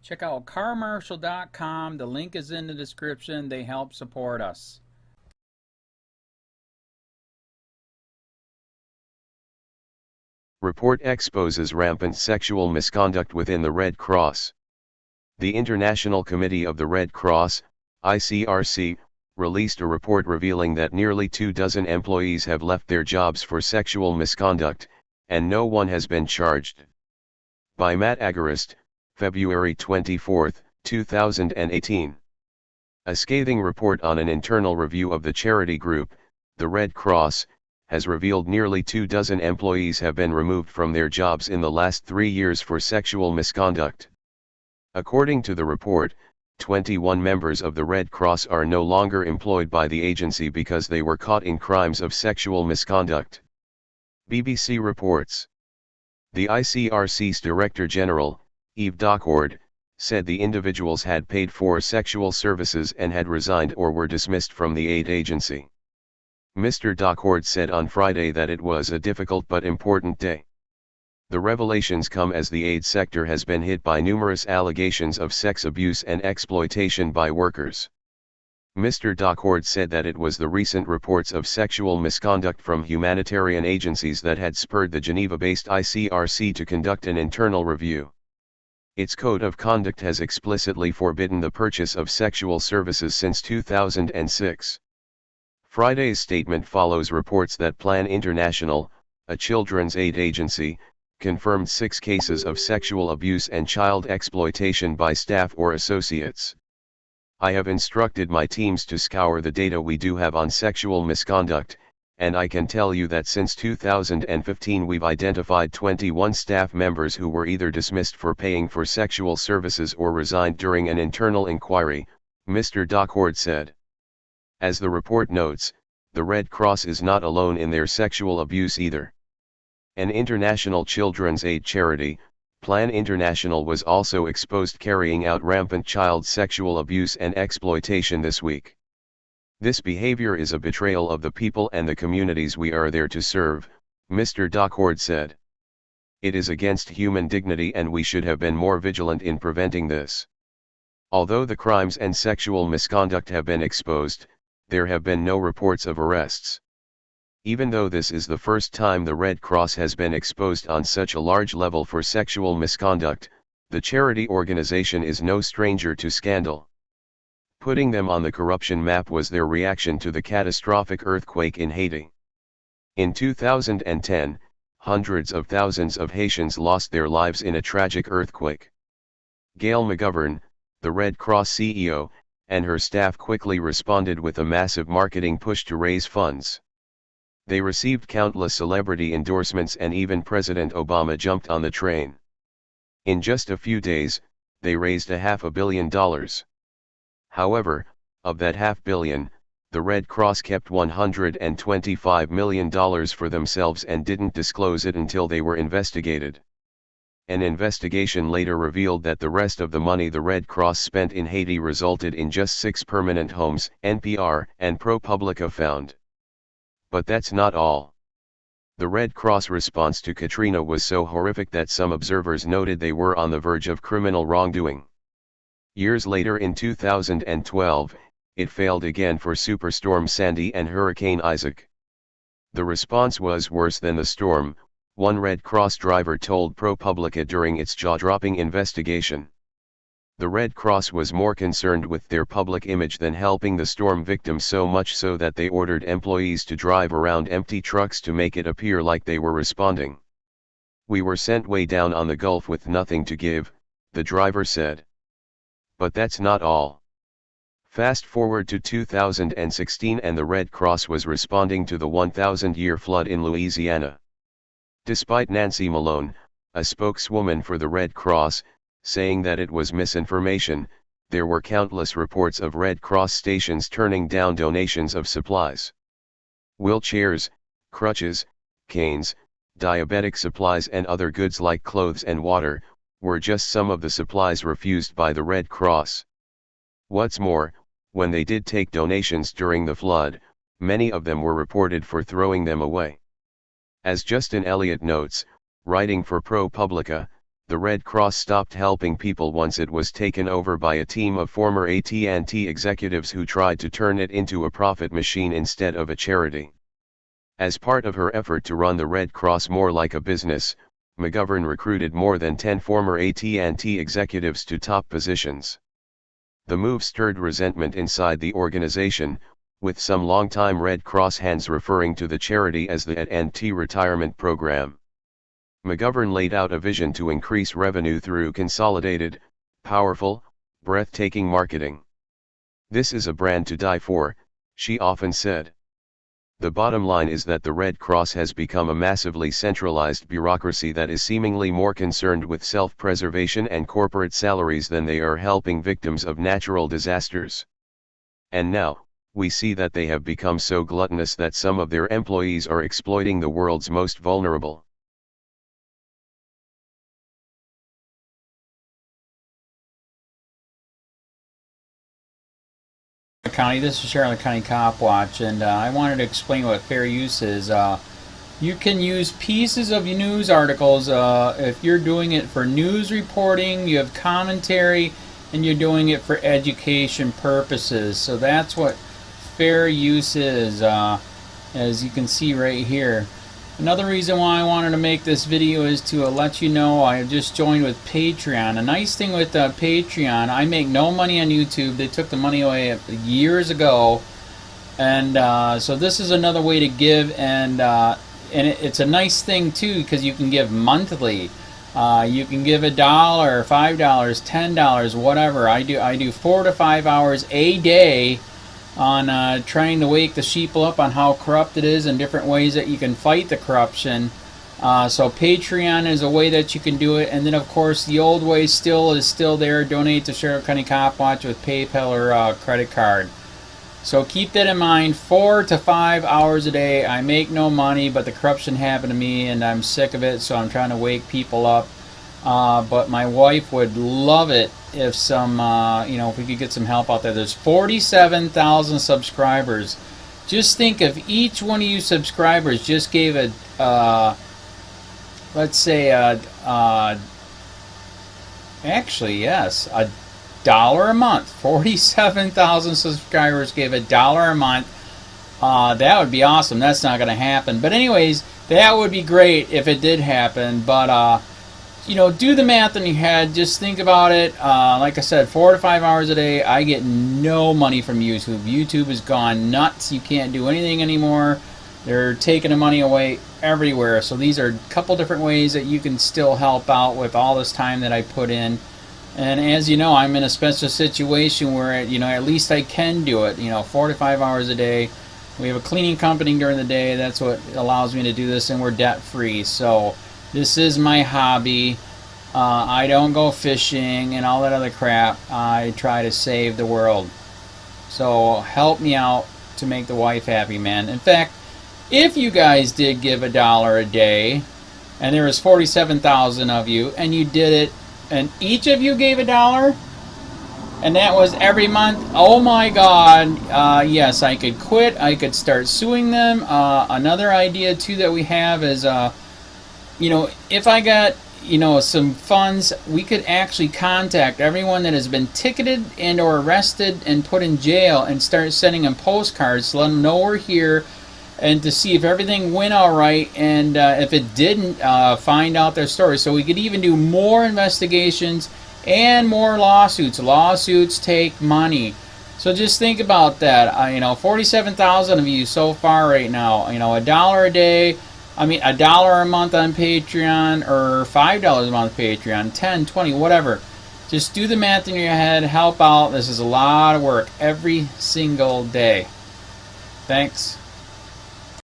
Check out carmarshal.com. The link is in the description. They help support us. Report exposes rampant sexual misconduct within the Red Cross. The International Committee of the Red Cross, ICRC, released a report revealing that nearly 24 employees have left their jobs for sexual misconduct, and no one has been charged. By Matt Agarist, February 24, 2018. A scathing report on an internal review of the charity group, the Red Cross, has revealed nearly 24 employees have been removed from their jobs in the last 3 years for sexual misconduct. According to the report, 21 members of the Red Cross are no longer employed by the agency because they were caught in crimes of sexual misconduct. BBC reports. The ICRC's Director General, Yves Doccord, said the individuals had paid for sexual services and had resigned or were dismissed from the aid agency. Mr. Doccord said on Friday that it was a difficult but important day. The revelations come as the aid sector has been hit by numerous allegations of sex abuse and exploitation by workers. Mr. Doccord said that it was the recent reports of sexual misconduct from humanitarian agencies that had spurred the Geneva-based ICRC to conduct an internal review. Its code of conduct has explicitly forbidden the purchase of sexual services since 2006. Friday's statement follows reports that Plan International, a children's aid agency, confirmed 6 cases of sexual abuse and child exploitation by staff or associates. I have instructed my teams to scour the data we do have on sexual misconduct, and I can tell you that since 2015 we've identified 21 staff members who were either dismissed for paying for sexual services or resigned during an internal inquiry, Mr. Doccord said. As the report notes, the Red Cross is not alone in their sexual abuse either. An international children's aid charity, Plan International, was also exposed carrying out rampant child sexual abuse and exploitation this week. This behavior is a betrayal of the people and the communities we are there to serve, Mr. Doccord said. It is against human dignity and we should have been more vigilant in preventing this. Although the crimes and sexual misconduct have been exposed, there have been no reports of arrests. Even though this is the first time the Red Cross has been exposed on such a large level for sexual misconduct, the charity organization is no stranger to scandal. Putting them on the corruption map was their reaction to the catastrophic earthquake in Haiti. In 2010, hundreds of thousands of Haitians lost their lives in a tragic earthquake. Gail McGovern, the Red Cross CEO, and her staff quickly responded with a massive marketing push to raise funds. They received countless celebrity endorsements and even President Obama jumped on the train. In just a few days, they raised $500 million. However, of that $500 million, the Red Cross kept $125 million for themselves and didn't disclose it until they were investigated. An investigation later revealed that the rest of the money the Red Cross spent in Haiti resulted in just 6 permanent homes, NPR and ProPublica found. But that's not all. The Red Cross response to Katrina was so horrific that some observers noted they were on the verge of criminal wrongdoing. Years later in 2012, it failed again for Superstorm Sandy and Hurricane Isaac. The response was worse than the storm, one Red Cross driver told ProPublica during its jaw-dropping investigation. The Red Cross was more concerned with their public image than helping the storm victims, so much so that they ordered employees to drive around empty trucks to make it appear like they were responding. We were sent way down on the Gulf with nothing to give, the driver said. But that's not all. Fast forward to 2016 and the Red Cross was responding to the 1,000-year flood in Louisiana. Despite Nancy Malone, a spokeswoman for the Red Cross, saying that it was misinformation, there were countless reports of Red Cross stations turning down donations of supplies. Wheelchairs, crutches, canes, diabetic supplies and other goods like clothes and water, were just some of the supplies refused by the Red Cross. What's more, when they did take donations during the flood, many of them were reported for throwing them away. As Justin Elliott notes, writing for ProPublica, the Red Cross stopped helping people once it was taken over by a team of former AT&T executives who tried to turn it into a profit machine instead of a charity. As part of her effort to run the Red Cross more like a business, McGovern recruited more than 10 former AT&T executives to top positions. The move stirred resentment inside the organization, with some longtime Red Cross hands referring to the charity as the AT&T retirement program. McGovern laid out a vision to increase revenue through consolidated, powerful, breathtaking marketing. "This is a brand to die for," she often said. The bottom line is that the Red Cross has become a massively centralized bureaucracy that is seemingly more concerned with self-preservation and corporate salaries than they are helping victims of natural disasters. And now, we see that they have become so gluttonous that some of their employees are exploiting the world's most vulnerable. County, this is Charlotte County COPWATCH, and I wanted to explain what fair use is. You can use pieces of news articles if you're doing it for news reporting, you have commentary, and you're doing it for education purposes. So that's what fair use is, as you can see right here. Another reason why I wanted to make this video is to let you know I have just joined with Patreon. A nice thing with Patreon, I make no money on YouTube. They took the money away years ago, and so this is another way to give, and it's a nice thing too because you can give monthly. You can give $1, $5, $10, whatever. I do 4 to 5 hours a day on trying to wake the sheeple up on how corrupt it is and different ways that you can fight the corruption. So Patreon is a way that you can do it, and then of course the old way is still there. Donate to Charlotte County COPWATCH with PayPal or credit card. So keep that in mind. 4 to 5 hours a day. I make no money, but the corruption happened to me and I'm sick of it, so I'm trying to wake people up. But my wife would love it if if we could get some help out there. There's 47,000 subscribers. Just think if each one of you subscribers just gave let's say actually yes, $1 a month. 47,000 subscribers gave $1 a month. That would be awesome. That's not going to happen. But anyways, that would be great if it did happen. But do the math in your head. Just think about it. Like I said, 4 to 5 hours a day. I get no money from YouTube. YouTube has gone nuts. You can't do anything anymore. They're taking the money away everywhere. So these are a couple different ways that you can still help out with all this time that I put in. And as you know, I'm in a special situation where at least I can do it. 4 to 5 hours a day. We have a cleaning company during the day. That's what allows me to do this, and we're debt free. So this is my hobby. I don't go fishing and all that other crap. I try to save the world. So help me out to make the wife happy, man. In fact, if you guys did give $1 a day, and there was 47,000 of you, and you did it, and each of you gave $1, and that was every month, oh my God, yes, I could quit. I could start suing them. Another idea too that we have is if I got some funds, we could actually contact everyone that has been ticketed and or arrested and put in jail and start sending them postcards to let them know we're here, and to see if everything went all right, and if it didn't, find out their story. So we could even do more investigations and more lawsuits. Lawsuits take money. So just think about that. 47,000 of you so far right now. $1 a day. $1 a month on Patreon, or $5 a month Patreon, 10, 20, whatever. Just do the math in your head, help out. This is a lot of work every single day. Thanks.